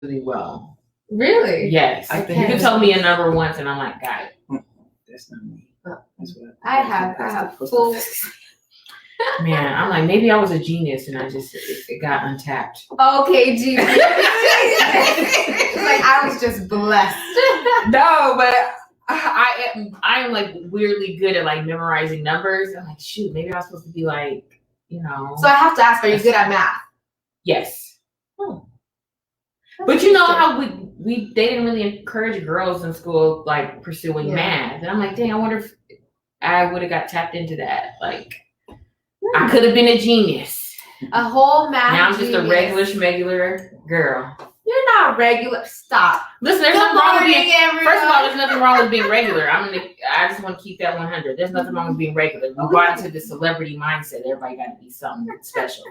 really well. Really? Yes. I You think can tell me a number once, and I'm like, got it. That's not me. That's what I have full. Man, I'm like, maybe I was a genius, and it got untapped. Okay, genius. Like I was just blessed. No, but I am like weirdly good at like memorizing numbers. I'm like, shoot, maybe I was supposed to be like, So I have to ask, are you good at math? Yes. But you know how they didn't really encourage girls in school like pursuing math, and I'm like, dang, I wonder if I would have got tapped into that. Like, I could have been a genius. A whole math. Now I'm just a regular girl. You're not regular. Stop. Listen, there's nothing wrong with being. First of all, there's nothing wrong with being regular. I just want to keep that 100. There's nothing wrong with being regular. We got into the celebrity mindset. Everybody got to be something special.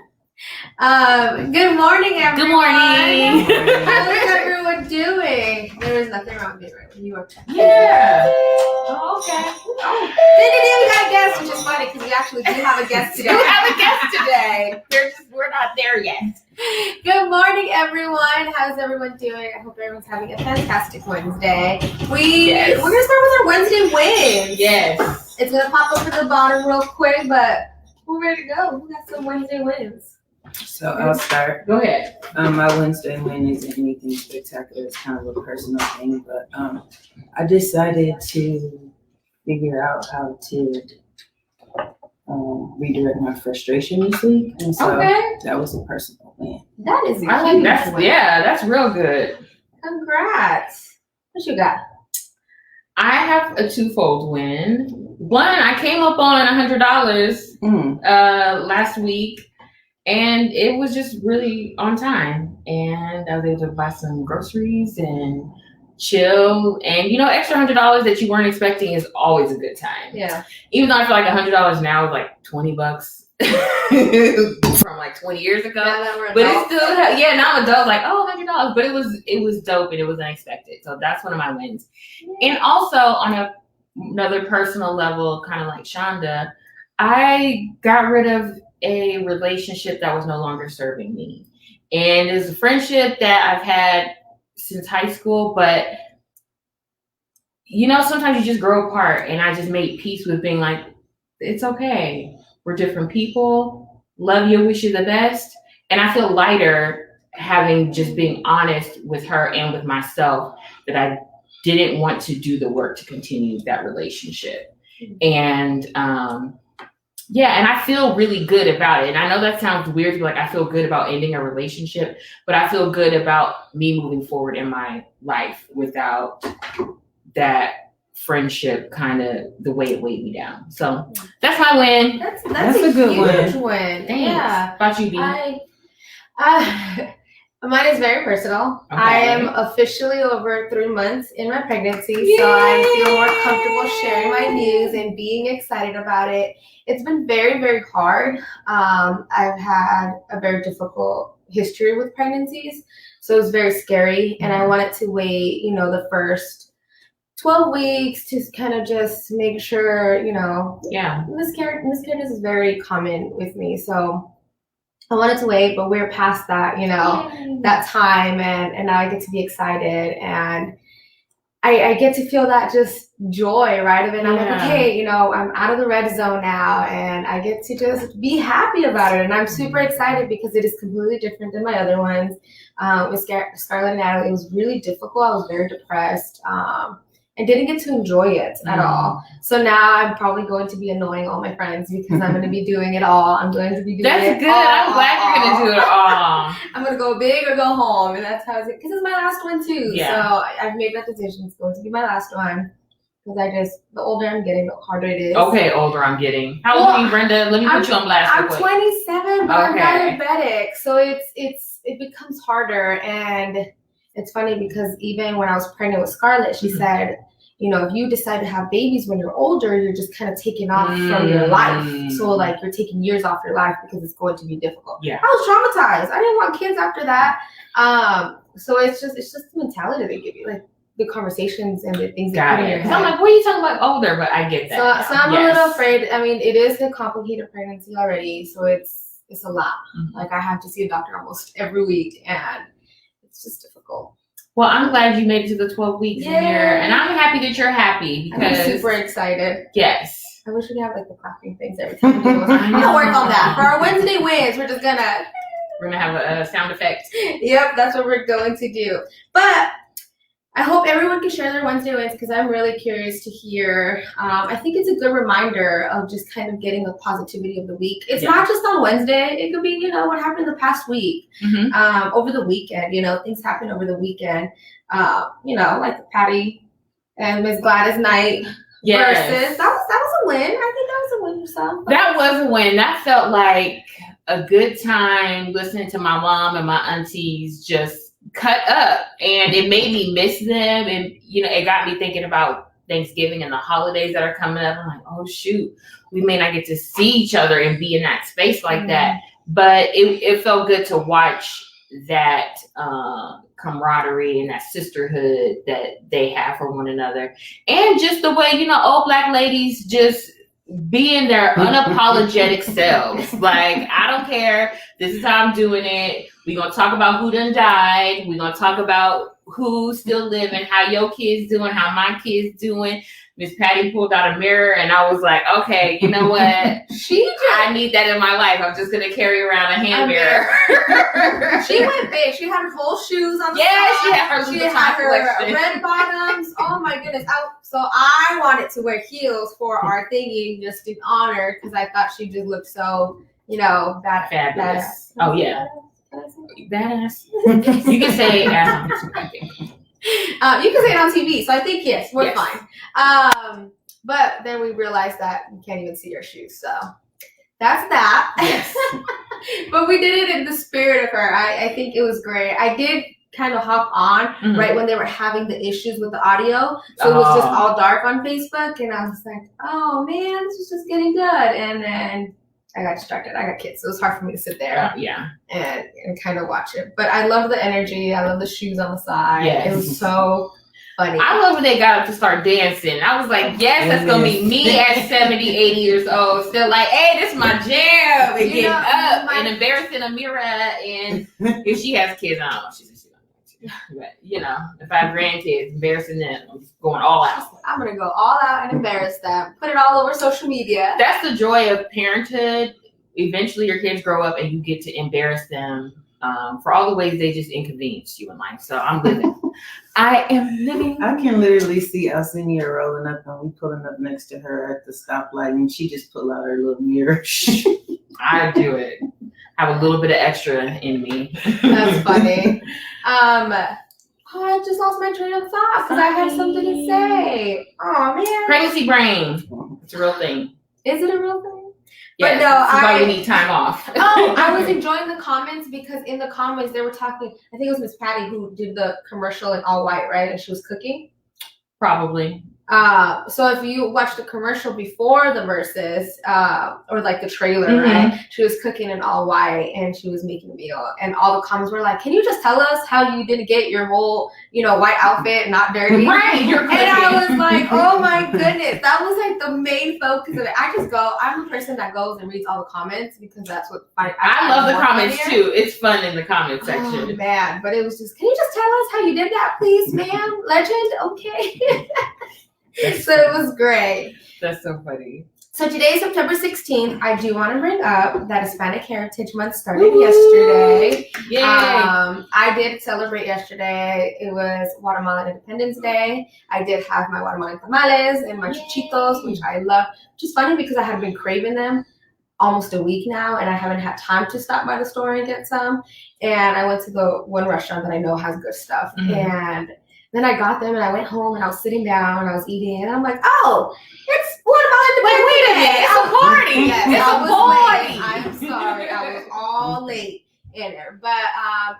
Good morning, everyone. Good morning. How is everyone doing? There is nothing wrong with being regular. You are. Yeah. Oh, okay. We got a guest, which is funny because we actually do have a guest today. We're not there yet. Good morning, everyone. How's everyone doing? I hope everyone's having a fantastic Wednesday. We're gonna start with our Wednesday wins. Yes. It's gonna pop up at the bottom real quick, but we're ready to go. We got some Wednesday wins. So I'll start. Go ahead. My Wednesday win isn't anything spectacular. It's kind of a personal thing, but I decided to figure out how to redirect my frustration this week, and so that was a personal win. That is I like that. Yeah, that's real good. Congrats. What you got? I have a twofold win. One, I came up on $100 last week, and it was just really on time. And I was able to buy some groceries and chill. And extra $100 that you weren't expecting is always a good time. Yeah. Even though I feel like $100 now is like $20 from like 20 years ago. But it's still, now I'm adult, like, $100. But it was dope and it was unexpected. So that's one of my wins. Yeah. And also on another personal level, kind of like Shonda, I got rid of a relationship that was no longer serving me. And it's a friendship that I've had since high school, but sometimes you just grow apart, and I just made peace with being like, it's okay. We're different people. Love you, wish you the best. And I feel lighter having just being honest with her and with myself that I didn't want to do the work to continue that relationship. And and I feel really good about it. And I know that sounds weird to be like, I feel good about ending a relationship, but I feel good about me moving forward in my life without that friendship kind of the way it weighed me down. So that's my win. That's a good huge win. Thanks. Yeah. How about you, B? Mine is very personal. Okay. I am officially over 3 months in my pregnancy, so I feel more comfortable sharing my news and being excited about it. It's been very, very hard. I've had a very difficult history with pregnancies, so it's very scary, and I wanted to wait, the first 12 weeks to kind of just make sure, miscarriage is very common with me, so I wanted to wait, but we're past that, that time, and now I get to be excited, and I get to feel that just joy, right? And I'm like, okay, I'm out of the red zone now, and I get to just be happy about it, and I'm super excited because it is completely different than my other ones. With Scarlett and Natalie, it was really difficult. I was very depressed. And didn't get to enjoy it at all. So now I'm probably going to be annoying all my friends because I'm going to be doing it all. I'm going to be doing That's good. I'm glad you're going to do it all. I'm going to go big or go home. And that's how it's because it's my last one too. Yeah. So I've made that decision. It's going to be my last one. Because the older I'm getting, the harder it is. Okay, older I'm getting. How old are you, Brenda? Let me put you on blast. I'm 27, but I'm diabetic. So it becomes harder. And it's funny because even when I was pregnant with Scarlett, she said, if you decide to have babies when you're older, you're just kind of taking off from your life. So like you're taking years off your life because it's going to be difficult. Yeah. I was traumatized. I didn't want kids after that. So it's just the mentality they give you, like the conversations and the things that put in your head. I'm like, what are you talking about older? But I get that. So I'm a little afraid. I mean, it is a complicated pregnancy already, so it's a lot. Like I have to see a doctor almost every week, and it's just difficult. difficult. Well, I'm glad you made it to the 12 weeks Yeah. here, and I'm happy that you're happy I'm because super excited. yes. I wish we could have like the clapping things every time we do it. I'm gonna work on that. For our Wednesday wins, we're just gonna We're gonna have a sound effect. Yep, that's what we're going to do. But I hope everyone can share their Wednesday wins because I'm really curious to hear. I think it's a good reminder of just kind of getting the positivity of the week. It's not just on Wednesday. It could be, what happened the past week, over the weekend. Things happen over the weekend. Like the Patty and Miss Gladys night versus. That was a win. I think that was a win for some. That was a win. That felt like a good time listening to my mom and my aunties just cut up, and it made me miss them, and it got me thinking about Thanksgiving and the holidays that are coming up. I'm like, oh shoot, we may not get to see each other and be in that space like that, but it felt good to watch that camaraderie and that sisterhood that they have for one another, and just the way old Black ladies just being their unapologetic selves. Like, I don't care. This is how I'm doing it. We're going to talk about who done died. We're going to talk about who's still living, how your kids doing, how my kids doing. Miss Patty pulled out a mirror, and I was like, okay, you know what? I need that in my life. I'm just going to carry around a hand mirror. She went big. She had her whole shoes on the side. She had her red bottoms. Oh, my goodness. So I wanted to wear heels for our thingy just in honor because I thought she just looked so, fabulous. Badass. Oh, yeah. Badass. You can say ass on TV. You can say it on TV, so I think yes, we're fine. But then we realized that you can't even see your shoes, so that's that. Yes. But we did it in the spirit of her. I think it was great. I did kind of hop on right when they were having the issues with the audio, so it was just all dark on Facebook, and I was like, oh man, this is just getting good, and then I got distracted. I got kids, so it was hard for me to sit there and kind of watch it. But I love the energy. I love the shoes on the side. Yes. It was so funny. I love when they got up to start dancing. I was like, yes, that's going to be me at 70, 80 years old. Still like, hey, this is my jam. And getting up and embarrassing Amira. And if she has kids, I don't know. She said she don't know. But, if I have grandkids, embarrassing them, I'm just going all out. I'm going to go all out and embarrass them. Put it all over social media. That's the joy of parenthood. Eventually your kids grow up and you get to embarrass them for all the ways they just inconvenienced you in life. So I'm living. I am living. I can literally see Alcinia rolling up and we pulling up next to her at the stoplight, and she just pull out her little mirror. I do it. Have a little bit of extra in me. That's funny. I just lost my train of thought because I had something to say. Oh man. Pregnancy brain. It's a real thing. Is it a real thing? Yes, but no, that's why we need time off. I was enjoying the comments because in the comments they were talking. I think it was Miss Patty who did the commercial in all white, right? And she was cooking. Probably. So if you watch the commercial before the verses, or like the trailer, right? She was cooking in all white and she was making a meal, and all the comments were like, "Can you just tell us how you didn't get your whole, white outfit not dirty?" Right. And I was like, "Oh my goodness, that was like the main focus of it." I'm the person that goes and reads all the comments because that's what I love the comments too. It's fun in the comment section. Oh man, but it was just, can you just tell us how you did that, please, ma'am? Legend, okay. So it was great. That's so funny. So today is September 16th. I do want to bring up that Hispanic Heritage Month started yesterday. Yay! I did celebrate yesterday. It was Guatemalan Independence Day. I did have my Guatemalan tamales and my chichitos, which I love. Which is funny because I have been craving them almost a week now, and I haven't had time to stop by the store and get some. And I went to the one restaurant that I know has good stuff. And then I got them and I went home and I was sitting down and I was eating and I'm like, oh, it's wait a minute, it's a party. Yes, it's a party. I'm sorry, I was all late in there. But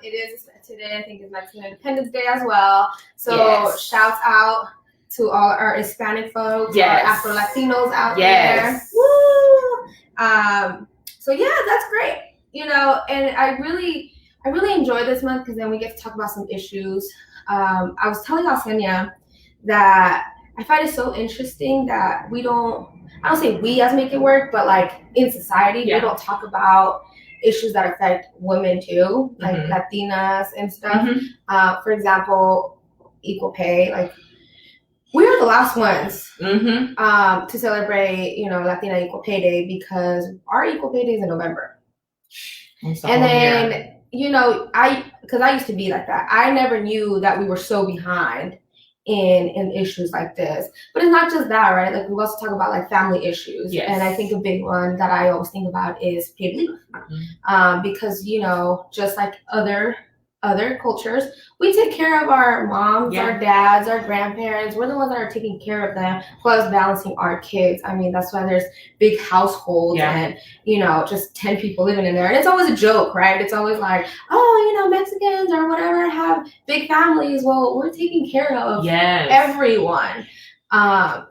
it is today, I think it's Mexican Independence Day as well. So shouts out to all our Hispanic folks, our Afro Latinos out there. Woo! So yeah, that's great. And I really enjoy this month because then we get to talk about some issues. I was telling Alcenia that I find it so interesting that I don't say we as Make It Work, but like in society, we don't talk about issues that affect women too, like Latinas and stuff. For example, equal pay. We are the last ones to celebrate, Latina Equal Pay Day because our Equal Pay Day is in November. And then, because I used to be like that. I never knew that we were so behind in issues like this. But it's not just that, right? We also talk about family issues. Yes. And I think a big one that I always think about is paid leave. Because, just like other cultures, we take care of our moms, our dads, our grandparents. We're the ones that are taking care of them, plus balancing our kids. I mean, that's why there's big households and, just 10 people living in there. And it's always a joke, right? It's always like, Mexicans or whatever have big families. Well, we're taking care of everyone.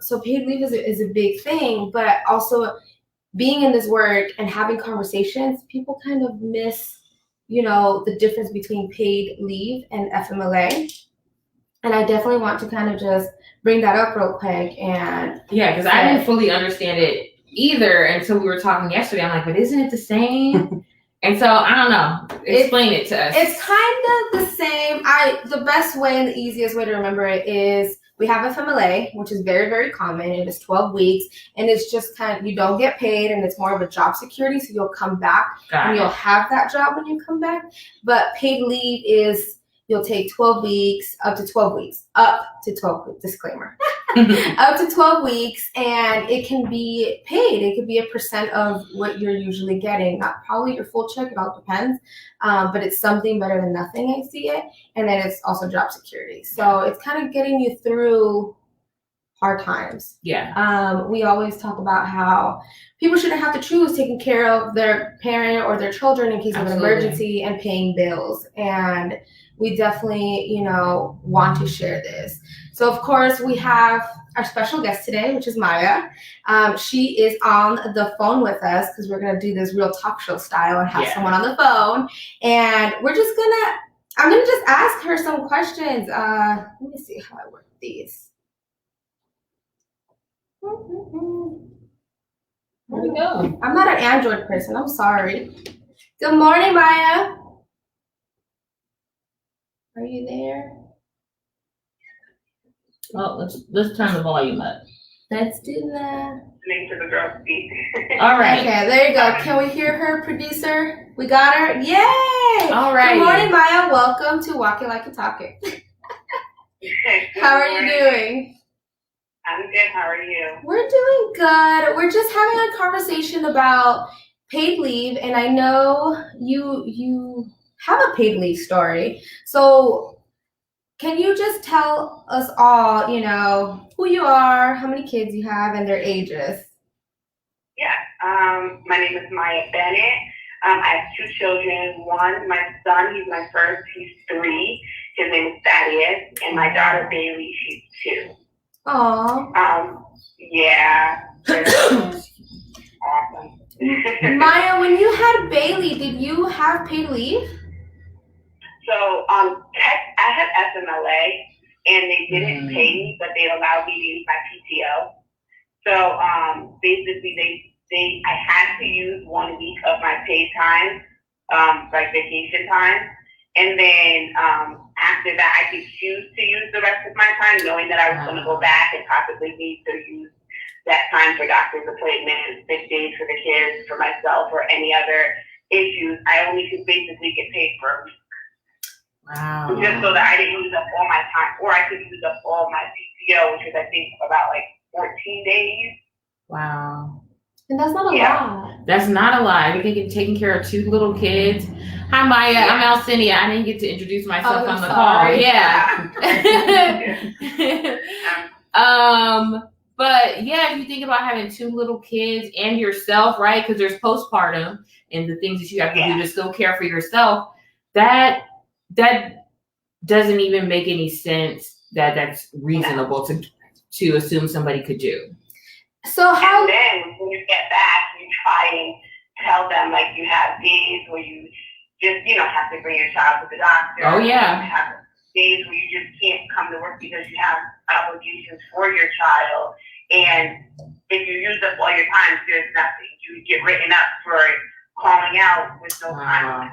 So paid leave is a big thing, but also being in this work and having conversations, people kind of miss the difference between paid leave and FMLA. And I definitely want to kind of just bring that up real quick. And because I didn't fully understand it either until we were talking yesterday. I'm like, but isn't it the same? And so I don't know. Explain it to us. It's kind of the same. The best way and the easiest way to remember it is we have FMLA, which is very, very common. It is 12 weeks, and it's just kind of, you don't get paid, and it's more of a job security, so you'll come back, you'll have that job when you come back. But paid leave is you'll take 12 weeks, up to 12 weeks, disclaimer, up to 12 weeks, and it can be paid. It could be a % of what you're usually getting, not probably your full check, it all depends, but it's something better than nothing, I see it, and then it's also job security. So it's kind of getting you through hard times. We always talk about how people shouldn't have to choose taking care of their parent or their children in case of an emergency and paying bills, and we definitely, want to share this. So, of course, we have our special guest today, which is Maya. She is on the phone with us because we're going to do this real talk show style and have someone on the phone. And I'm going to just ask her some questions. Let me see how I work these. Where'd we go? I'm not an Android person. I'm sorry. Good morning, Maya. Are you there? Well, let's turn the volume up. Let's do that. Listening to the girl speak. All right. Okay, there you go. Can we hear her, producer? We got her? Yay! All right. Good morning, Maya. Welcome to Walk It Like a Talk It. How are you doing? I'm good. How are you? We're doing good. We're just having a conversation about paid leave, and I know you have a paid leave story. So can you just tell us all, who you are, how many kids you have, and their ages? Yeah. My name is Maya Bennett. I have 2 children. One, my son, he's my first, he's 3. His name is Thaddeus. And my daughter, Bailey, she's 2. Aww. Yeah. Awesome. Maya, when you had Bailey, did you have paid leave? So I had FMLA, and they didn't pay me, but they allowed me to use my PTO. So basically, I had to use 1 week of my paid time, like vacation time, and then after that, I could choose to use the rest of my time, knowing that I was going to go back and possibly need to use that time for doctor's appointments, sick days for the kids, for myself, or any other issues. I only could basically get paid for a week. Wow. Just so that I didn't use up all my time, or I could use up all my PTO, which was, I think, about 14 days. Wow. And that's not a lot. That's not a lot. You're taking care of 2 little kids. Hi, Maya. I'm Alcinia. I didn't get to introduce myself on the call. Yeah. But yeah, if you think about having 2 little kids and yourself, right? Because there's postpartum and the things that you have to do to still care for yourself. That doesn't even make any sense. That's reasonable to assume somebody could do. So how? And then when you get back, you try and tell them you have days where you just have to bring your child to the doctor. Oh yeah. You have days where you just can't come to work because you have obligations for your child. And if you use up all your time, there's nothing. You get written up for calling out with no time Wow. limit.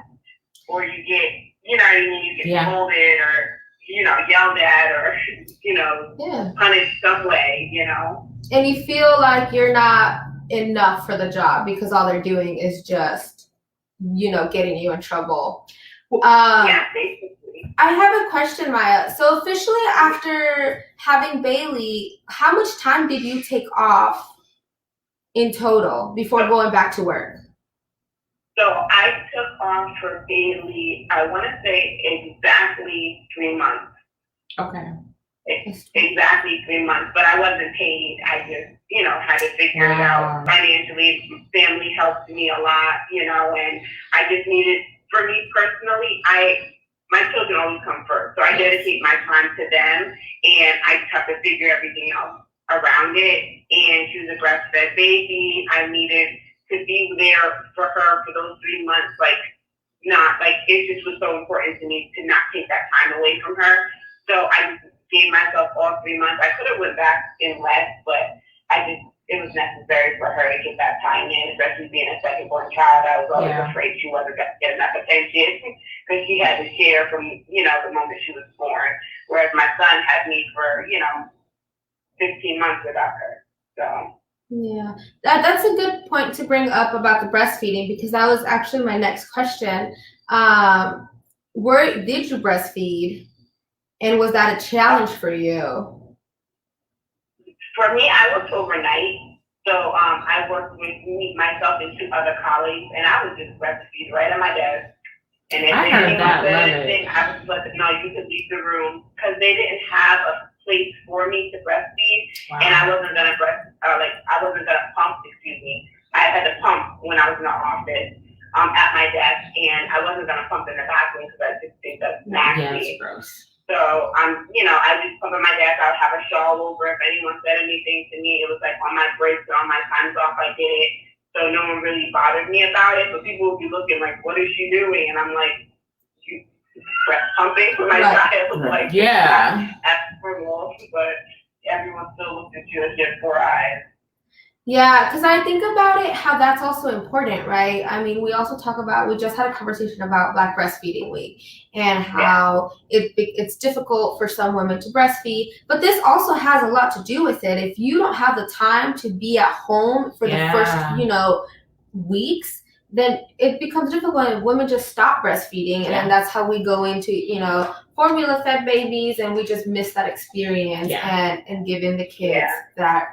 Or you get, you know what I mean, you get Yeah. scolded or, you know, yelled at or, you know, Yeah. punished some way, you know. And you feel like you're not enough for the job because all they're doing is just, you know, getting you in trouble. Yeah, basically. I have a question, Maya. So officially after having Bailey, how much time did you take off in total before going back to work? So I took off for Bailey, I want to say exactly 3 months. Okay. Exactly 3 months, but I wasn't paid. I just, you know, had to figure it Wow. out financially. Family helped me a lot, you know, and I just needed, for me personally, my children always come first. So I dedicate my time to them, and I just have to figure everything else around it. And she was a breastfed baby. I needed to be there for her for those 3 months. It just was so important to me to not take that time away from her. So I just gave myself all 3 months. I could have went back in less, but it was necessary for her to get that time in, especially being a second born child. I was always afraid she wasn't going to get enough attention because she had to share from, you know, the moment she was born. Whereas my son had me for, you know, 15 months without her. So. Yeah, that's a good point to bring up about the breastfeeding because that was actually my next question. Where did you breastfeed, and was that a challenge for you? For me, I worked overnight, so I worked with myself and 2 other colleagues, and I would just breastfeed right at my desk. And if I heard anyone that, said love anything, I would let them know you could leave the room because they didn't have a place for me to breastfeed, and I wasn't gonna pump. I had to pump when I was in the office at my desk, and I wasn't gonna pump in the bathroom because I just think that's nasty. Yeah, it's gross. So you know, I just pump in my desk. I would have a shawl over. If anyone said anything to me, it was like on my breaks or on my times off, I did it. So no one really bothered me about it. But people would be looking like, "What is she doing?" And I'm like, "You breast pumping for my child." Like, yeah, that's normal, but everyone still looks at you as your 4 eyes. Yeah, because I think about it, how that's also important, right? I mean, we just had a conversation about Black Breastfeeding Week and how it's difficult for some women to breastfeed, but this also has a lot to do with it. If you don't have the time to be at home for the first, you know, weeks, then it becomes difficult and women just stop breastfeeding. And then that's how we go into, you know, formula fed babies, and we just miss that experience and giving the kids that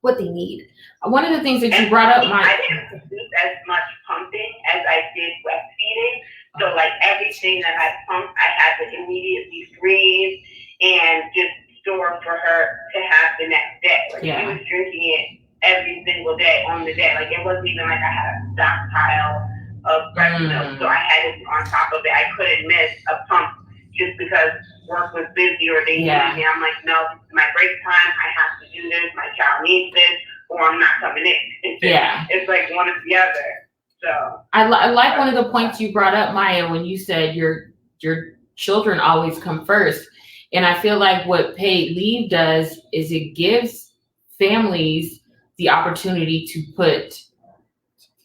what they need. One of the things that you brought up, I didn't produce as much pumping as I did breastfeeding. So like everything that I pumped, I had to immediately freeze and just store for her to have the next day. Like she was drinking it every single day on the day. Like it wasn't even like I had a stockpile of breast milk. So I had it on top of it. I couldn't miss a pump just because work was busy or they needed me. I'm like, no, this is my break time. I have to do this. My child needs this, or I'm not coming in. It's like one or the other. So I like one of the points you brought up, Maya, when you said your children always come first. And I feel like what paid leave does is it gives families the opportunity to put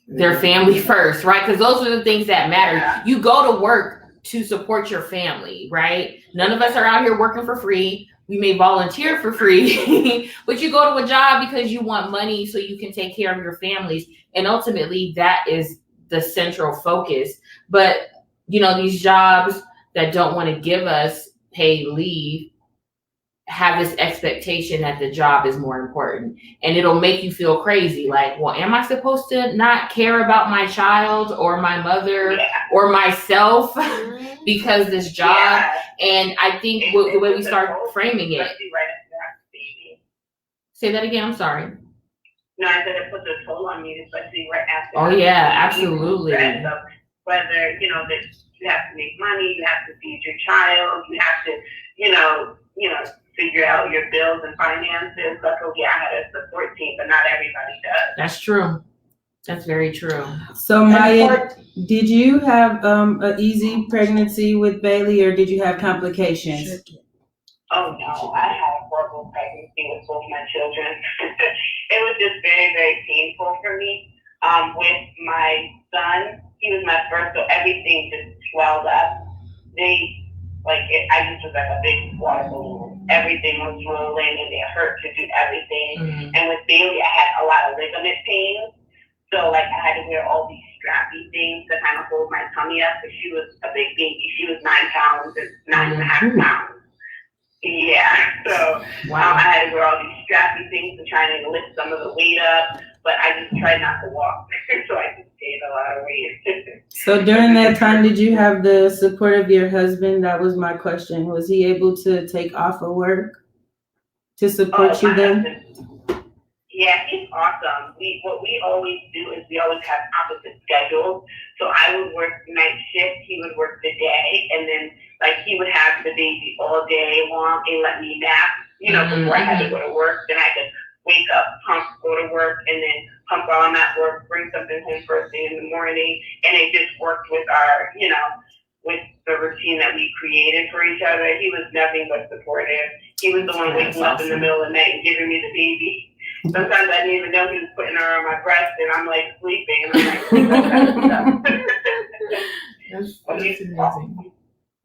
their family first, right? Because those are the things that matter. Yeah. You go to work to support your family, right? None of us are out here working for free. We may volunteer for free, but you go to a job because you want money so you can take care of your families. And ultimately that is the central focus. But, you know, these jobs that don't want to give us paid leave have this expectation that the job is more important, and it'll make you feel crazy. Like, well, am I supposed to not care about my child or my mother or myself because this job? And I think the way we start framing it. Say that again. I'm sorry. No, I said it puts a toll on me, especially right after. Oh yeah, absolutely. So whether, you know, that you have to make money, you have to feed your child, you have to, you know, figure out your bills and finances. Like, oh yeah, I had a support team, but not everybody does. That's true. That's very true. So Maya, did you have an easy pregnancy with Bailey, or did you have complications? Oh no, I had a horrible pregnancy with both my children. It was just very, very painful for me. with my son. He was my first, so everything just swelled up. I just was like a big water balloon. Everything was rolling and it hurt to do everything. Mm-hmm. And with Bailey, I had a lot of ligament pains. So I had to wear all these strappy things to kind of hold my tummy up because she was a big baby. She was 9 pounds and 9.5 pounds. Yeah. So Wow. I had to wear all these strappy things to try and lift some of the weight up. But I just tried not to walk. So I just gained a lot of weight. So during that time, did you have the support of your husband? That was my question. Was he able to take off of work to support you my then? husband, yeah, he's awesome. What we always do is we always have opposite schedules. So I would work night shift, he would work the day, and then he would have the baby all day long and let me nap, before I had to go to work. Then I could wake up, pump, go to work, and then pump while I'm at work, bring something home first thing in the morning. And it just worked with our, with the routine that we created for each other. He was nothing but supportive. He was the one waking up in the middle of the night and giving me the baby. Sometimes I didn't even know he was putting her on my breast, and I'm sleeping. And I'm That's amazing.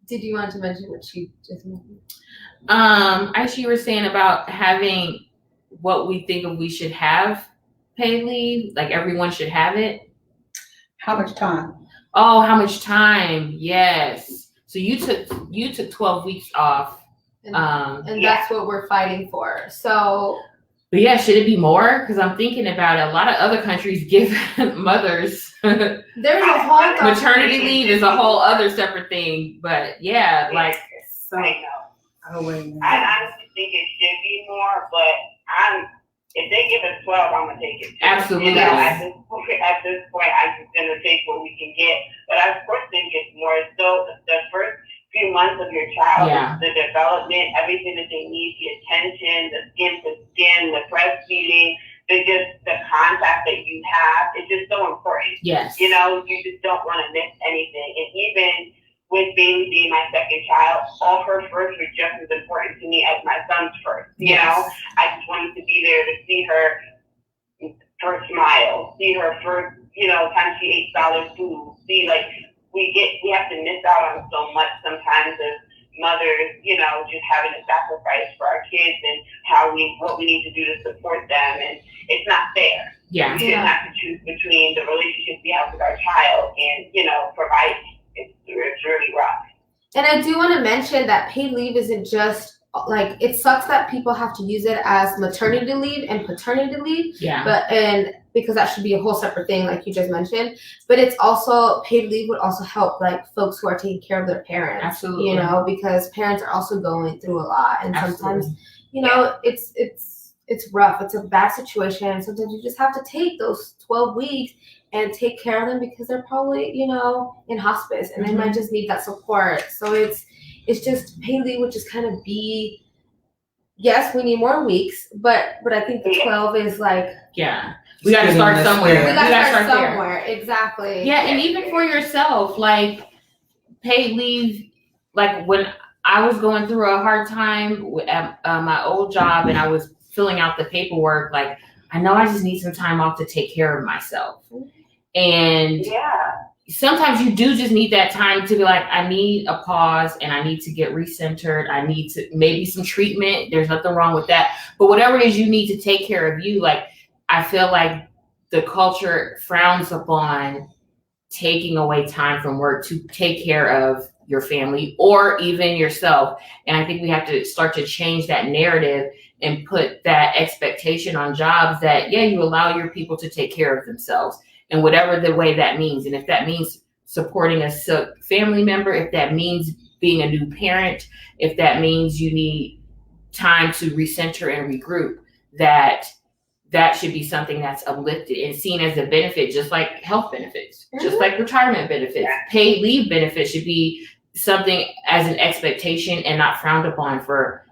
Did you want to mention what she just mentioned? As you were saying about having what we think of we should have paid leave, everyone should have it. How much time? Oh, how much time? Yes. So you took 12 weeks off. And that's what we're fighting for. So, but yeah, should it be more? Because I'm thinking about it. A lot of other countries give mothers there's a whole maternity leave is a whole other separate thing. But yeah, So, I know. oh, wait. I honestly think it should be more, but if they give us 12, I'm gonna take it. Too. Absolutely. At this point, I'm just gonna take what we can get. But I of course think it's more. So the first few months of your child, the development, everything that they need, the attention, the skin to skin, the breastfeeding, the contact that you have, is just so important. yes. You just don't want to miss anything. And even with Bailey being my second child, all her first were just as important to me as my son's first. You know, I just wanted to be there to see her first smile, see her first, time she ate solid food, see we have to miss out on so much sometimes as mothers, just having to sacrifice for our kids and what we need to do to support them, and it's not fair. Yeah. We shouldn't have to choose between the relationship we have with our child and, providing. It's really rough. And I do want to mention that paid leave isn't just it sucks that people have to use it as maternity leave and paternity leave. Yeah. Because that should be a whole separate thing, like you just mentioned. But it's also, paid leave would also help folks who are taking care of their parents. Absolutely. Because parents are also going through a lot, and sometimes, Absolutely. it's rough. It's a bad situation, and sometimes you just have to take those 12 weeks and take care of them because they're probably, in hospice, and they might just need that support. So it's just paid leave would just kind of be, yes, we need more weeks, but I think the 12 is yeah. We got to start somewhere. We got to start there. somewhere. Exactly. Yeah, and even for yourself, paid leave, when I was going through a hard time at my old job and I was filling out the paperwork, I know I just need some time off to take care of myself. And sometimes you do just need that time to be I need a pause and I need to get recentered. I need to maybe some treatment. There's nothing wrong with that. But whatever it is you need to take care of you, I feel like the culture frowns upon taking away time from work to take care of your family or even yourself. And I think we have to start to change that narrative and put that expectation on jobs that, you allow your people to take care of themselves in whatever the way that means. And if that means supporting a family member, if that means being a new parent, if that means you need time to recenter and regroup, that should be something that's uplifted and seen as a benefit, just like health benefits, just like retirement benefits. Paid leave benefits should be something as an expectation and not frowned upon for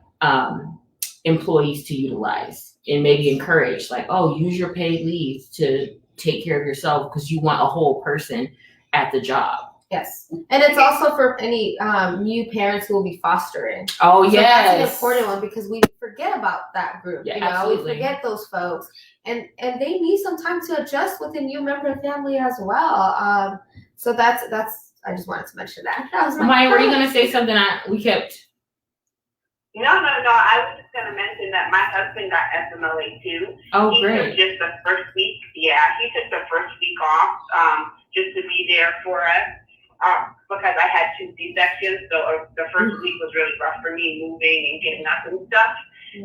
employees to utilize and maybe encourage, use your paid leave to take care of yourself because you want a whole person at the job. Yes. And it's also for any new parents who will be fostering. Oh, So yes. that's an important one because we forget forget about that group. Yeah, you know, absolutely. we forget those folks, and they need some time to adjust within your member of family as well. So that's I just wanted to mention that. That was my Maya, were you comment. gonna say something? We kept. No. I was just gonna mention that my husband got FMLA too. Oh, He took great. just the first week. Yeah, he took the first week off just to be there for us because I had 2 C-sections. So the first week was really rough for me, moving and getting up and stuff.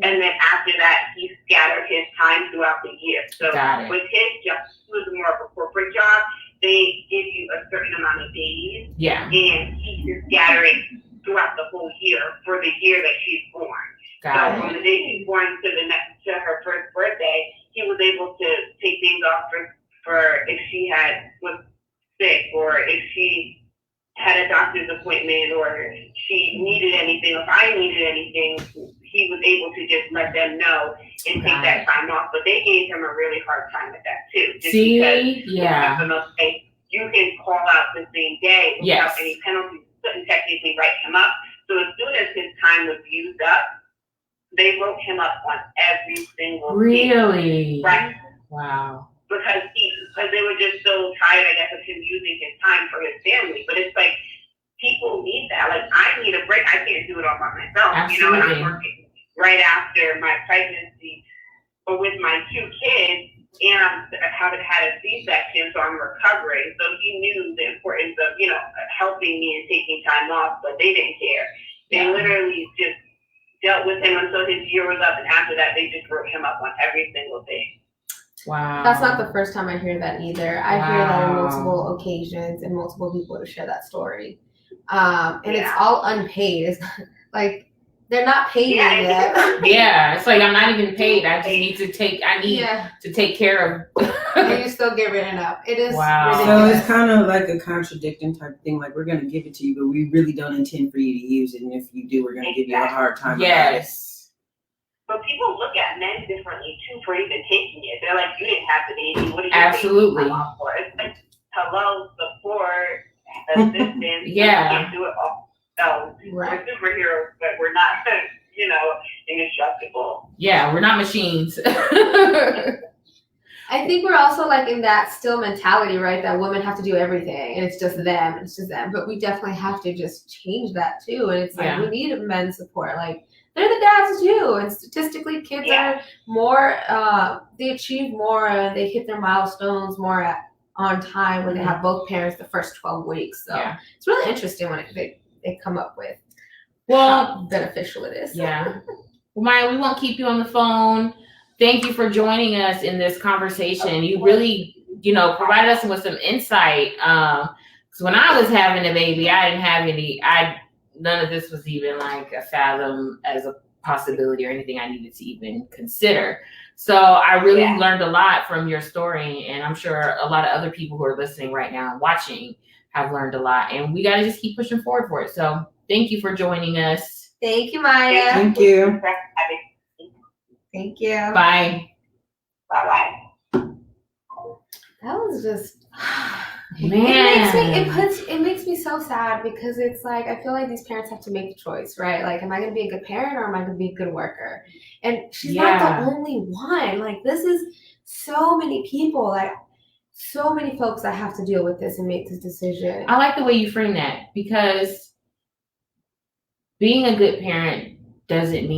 And then after that, he scattered his time throughout the year. So Got it. with his job, it was more of a corporate job. They give you a certain amount of days, Yeah. and he can scatter it throughout the whole year for the year that she's born. So Got from it. the day she's born to her first birthday, he was able to take days off for if she was sick, or if she had a doctor's appointment, or she needed anything, or if I needed anything, he was able to just let them know and take that time off. But they gave him a really hard time with that too. Just because See, yeah, you can call out the same day without Yes. any penalties. You couldn't technically write him up. So as soon as his time was used up, they wrote him up on every single day. really. Right. Wow. Because they were just so tired, I guess, of him using his time for his family. But it's like, people need that. Like, I need a break. I can't do it all by myself. You know, and Absolutely. I'm working right after my pregnancy, but with my 2 kids, and I haven't had a C-section, so I'm recovering. So he knew the importance of, you know, helping me and taking time off, but they didn't care. They Yeah. literally just dealt with him until his year was up, and after that, they just wrote him up on every single thing. Wow. That's not the first time I hear that either. I hear that on Wow. multiple occasions and multiple people to share that story. And it's Yeah. all unpaid. It's like they're not paying Yeah, you yet. Yeah, it's like I'm not even paid. I just need to take. I need Yeah, to take care of. and you still get written up. It is Wow. So ridiculous. it's kind of like a contradicting type thing. Like, we're going to give it to you, but we really don't intend for you to use it. And if you do, we're going to give you a hard time. about it. Yes. But people look at men differently too for even taking it. They're like, you didn't have the baby. What are you Absolutely. taking time off for? It's like, hello, support, assistance. Yeah. We can't do it all. So Right. we're superheroes, but we're not, you know, indestructible. Yeah, we're not machines. I think we're also like in that still mentality, right? That women have to do everything and it's just them, it's just them. But we definitely have to just change that too. And it's like Yeah. we need men's support. Like they're the dads too. And statistically kids Yeah. are more they achieve more and they hit their milestones more on time when they have both parents the first 12 weeks. So Yeah. it's really interesting when they come up with Well, how beneficial it is. yeah. Well, Maya, we won't keep you on the phone. Thank you for joining us in this conversation. You really, provided us with some insight. Because when I was having a baby, I didn't have none of this was even like a fathom as a possibility or anything I needed to even consider. So I really learned a lot from your story, and I'm sure a lot of other people who are listening right now and watching have learned a lot, and we got to just keep pushing forward for it. So thank you for joining us. Thank you, Maya. Thank you. Thank you. Bye. Bye-bye. That was just Man. it makes me so sad because it's like I feel like these parents have to make the choice, right? Like, am I going to be a good parent or am I going to be a good worker? And she's not the only one. Like, this is so many people, like so many folks that have to deal with this and make this decision. I like the way you frame that, because being a good parent shouldn't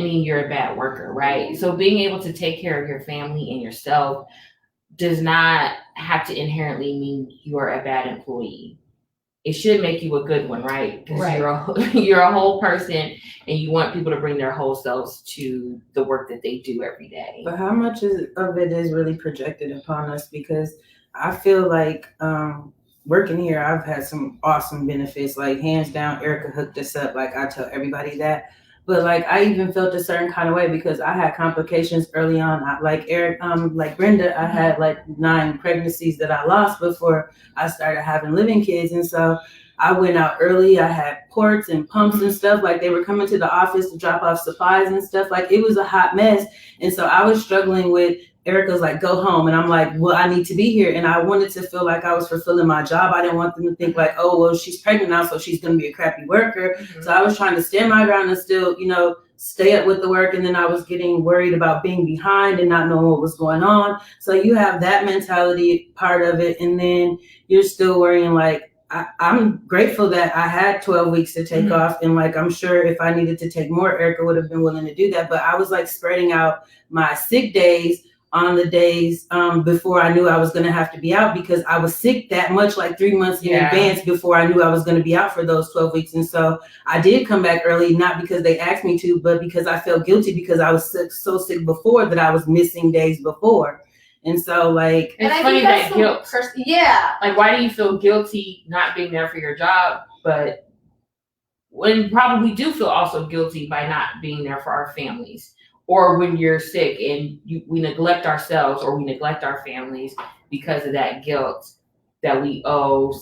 mean you're a bad worker, right? So being able to take care of your family and yourself does not have to inherently mean you're a bad employee. It should make you a good one, right? Because you're a whole person and you want people to bring their whole selves to the work that they do every day. But how much of it is really projected upon us? Because I feel like working here, I've had some awesome benefits. Like, hands down, Erica hooked us up. Like, I tell everybody that. But like, I even felt a certain kind of way because I had complications early on. Like Brenda, I had like 9 pregnancies that I lost before I started having living kids. And so I went out early. I had ports and pumps and stuff. Like, they were coming to the office to drop off supplies and stuff. Like, it was a hot mess. And so I was struggling with Erica's like, go home. And I'm like, well, I need to be here. And I wanted to feel like I was fulfilling my job. I didn't want them to think like, oh, well, she's pregnant now, so she's going to be a crappy worker. Mhm. So I was trying to stand my ground and still, you know, stay up with the work. And then I was getting worried about being behind and not knowing what was going on. So you have that mentality part of it. And then you're still worrying like, I'm grateful that I had 12 weeks to take off. And like, I'm sure if I needed to take more, Erica would have been willing to do that. But I was like spreading out my sick days on the days before I knew I was going to have to be out, because I was sick that much, like 3 months in advance before I knew I was going to be out for those 12 weeks. And so I did come back early, not because they asked me to, but because I felt guilty because I was so sick before that I was missing days before. And so like, it's funny that guilt. Like, why do you feel guilty not being there for your job, but when probably do feel also guilty by not being there for our families? Or when you're sick and we neglect ourselves or we neglect our families because of that guilt that we owe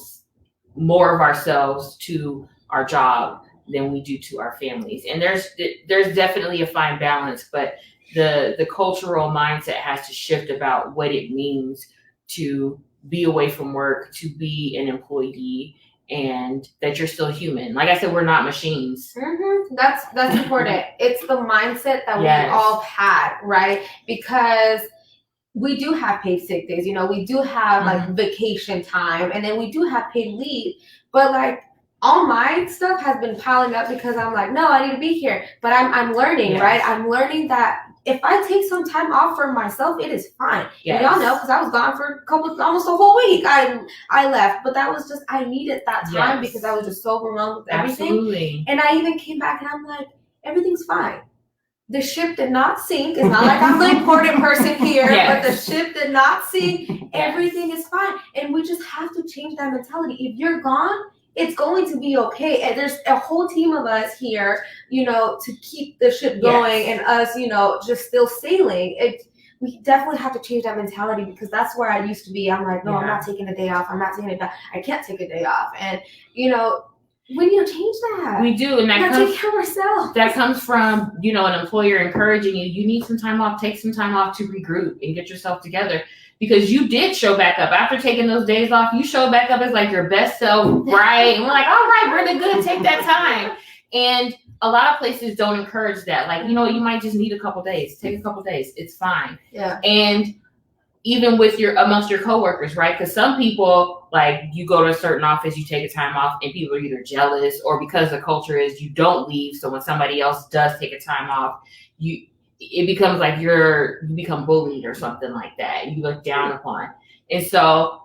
more of ourselves to our job than we do to our families. And there's definitely a fine balance, but the cultural mindset has to shift about what it means to be away from work, to be an employee, and that you're still human. Like I said, we're not machines. Mm-hmm. That's important. It's the mindset that we all had, right? Because we do have paid sick days, you know, we do have like vacation time, and then we do have paid leave. But like all my stuff has been piling up because I'm like, no, I need to be here. But I'm learning, right? I'm learning that if I take some time off for myself, it is fine. Yes. And y'all know, because I was gone for almost a whole week. I left, but that was just, I needed that time because I was just so overwhelmed with everything. Absolutely. And I even came back and I'm like, everything's fine. The ship did not sink. It's not like I'm the important person here, but the ship did not sink. Everything is fine. And we just have to change that mentality. If you're gone, it's going to be okay. And there's a whole team of us here, you know, to keep the ship going and us, you know, just still sailing. We definitely have to change that mentality, because that's where I used to be. I'm like, no, I'm not taking a day off. I'm not taking a day. I can't take a day off. And, you know, we need to change that. We do. And that take care of ourselves. That comes from, you know, an employer encouraging you. You need some time off. Take some time off to regroup and get yourself together. Because you did show back up after taking those days off. You showed back up as like your best self, right? And we're like, all right, we're the good. Take that time. And a lot of places don't encourage that. Like, you know, you might just need a couple days. Take a couple days. It's fine. Yeah. And even with amongst your coworkers, right? Because some people, like, you go to a certain office, you take a time off, and people are either jealous or because the culture is you don't leave. So when somebody else does take a time off, it becomes like you become bullied or something like that. You look down upon. And so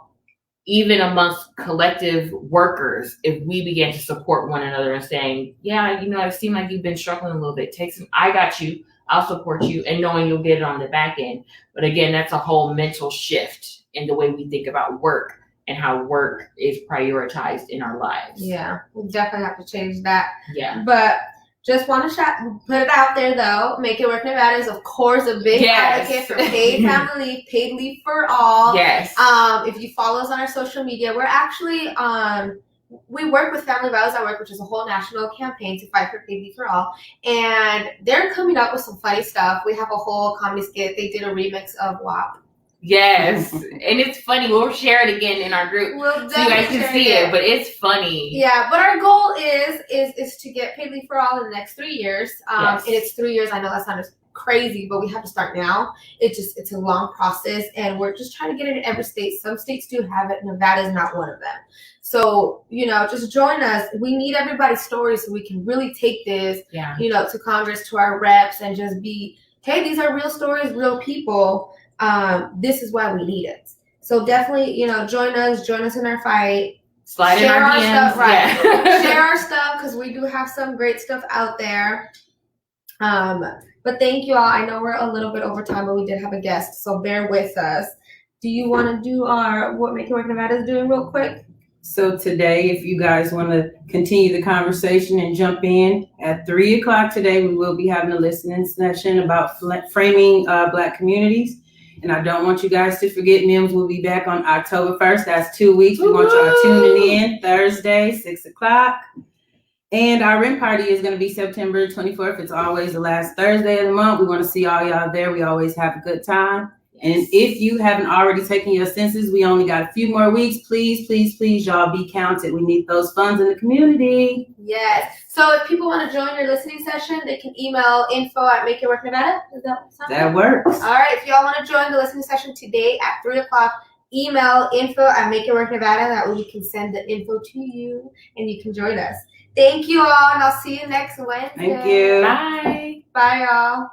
even amongst collective workers, if we begin to support one another and saying, yeah, you know, it seems like you've been struggling a little bit. I got you. I'll support you, and knowing you'll get it on the back end. But again, that's a whole mental shift in the way we think about work and how work is prioritized in our lives. Yeah, we definitely have to change that. Yeah. But just want to put it out there, though. Make It Work Nevada is, of course, a big advocate for paid family leave, paid leave for all. Yes. If you follow us on our social media, we're actually we work with Family Values at Work, which is a whole national campaign to fight for paid leave for all. And they're coming up with some funny stuff. We have a whole comedy skit. They did a remix of WAP. Yes. And it's funny. We'll share it again in our group We'll so you guys can see it, but it's funny. Yeah, but our goal is to get paid leave for all in the next 3 years. Yes. And it's 3 years. I know that sounds crazy, but we have to start now. It's a long process, and we're just trying to get it in every state. Some states do have it. Nevada is not one of them. So, you know, just join us. We need everybody's stories so we can really take this, you know, to Congress, to our reps, and just be, hey, these are real stories, real people. This is why we need it. So definitely, you know, join us in our fight. Slide in our DMs. Stuff, right? Yeah. Share our stuff, because we do have some great stuff out there. But thank you all. I know we're a little bit over time, but we did have a guest, so bear with us. Do you want to do our What Make It Work Nevada is doing real quick? So today, if you guys want to continue the conversation and jump in, at 3:00 today, we will be having a listening session about framing Black communities. And I don't want you guys to forget, NIMS will be back on October 1st. That's 2 weeks. We want y'all tuning in Thursday, 6:00. And our RIM party is going to be September 24th. It's always the last Thursday of the month. We want to see all y'all there. We always have a good time. And if you haven't already taken your census, we only got a few more weeks. Please, please, please, y'all be counted. We need those funds in the community. Yes. So if people want to join your listening session, they can email info@makeitwork.Nevada. Does that sound That good? works. All right. If y'all want to join the listening session today at 3:00, email info@makeitwork.Nevada. That way we can send the info to you and you can join us. Thank you all, and I'll see you next Wednesday. Thank you. Bye. Bye, y'all.